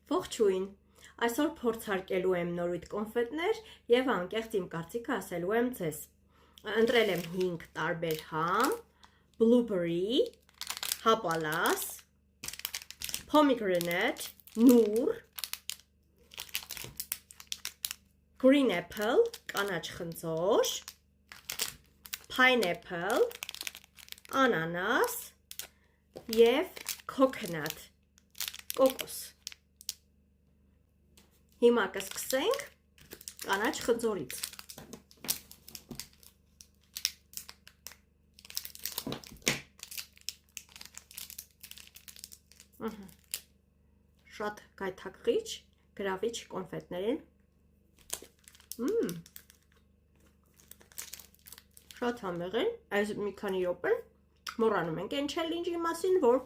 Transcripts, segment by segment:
Ողջույն, այսօր փորձարկելու եմ նորույթ կոնֆետներ և անկեղծ իմ կարծիքը ասելու եմ ձեզ։ Ընտրել եմ 5 տարբեր համ, blueberry, հապալաս, pomegranate, նուռ, green apple, կանաչ խնձոր, pineapple, անանաս և coconut, կոկոս։ Հիմա կսկսենք կանաչ խնձորից։ Շատ գայթակղիչ, գրավիչ կոնֆետներ են։ Շատ համեղ են, այս մի քանի րոպե մոռանում ենք այն չելենջի մասին, որ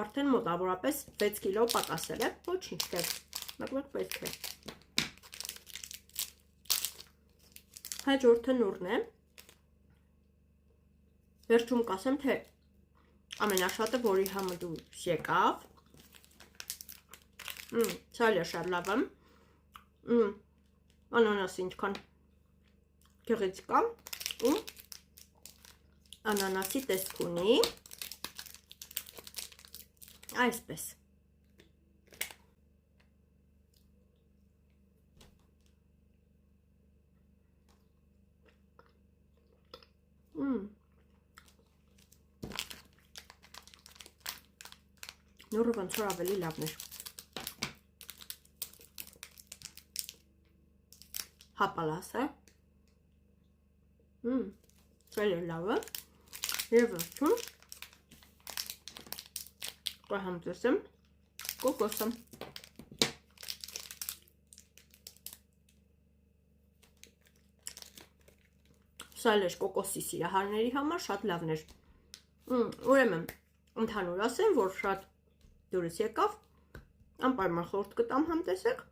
արդեն մոտավորապես 6 կիլո պակասել է, ոչինչ դեռ, մեկ պետք է։ Հաջորդը նուռն է։ Վերջում կասեմ, թե ամենաշատը որի համը դուրս եկավ։ Սա էլ է շատ լավ է։ Անանասը ինչքան գեղեցիկ է ու անանասի տեսք ունի։ Այսպես։ Նուռը ոնց որ ավելի լավն էր։ Հապալասը։ Սա էլ լավ է։ Եվ վերջում կհամտեսեմ կոկոսը։ Սա էլ էր կոկոսի սիրահարների համար շատ լավն էր։ Ուրեմն ընդհանուր ասեմ, որ շատ դուրս եկավ, անպայման խորհուրդ կտամ համտեսեք։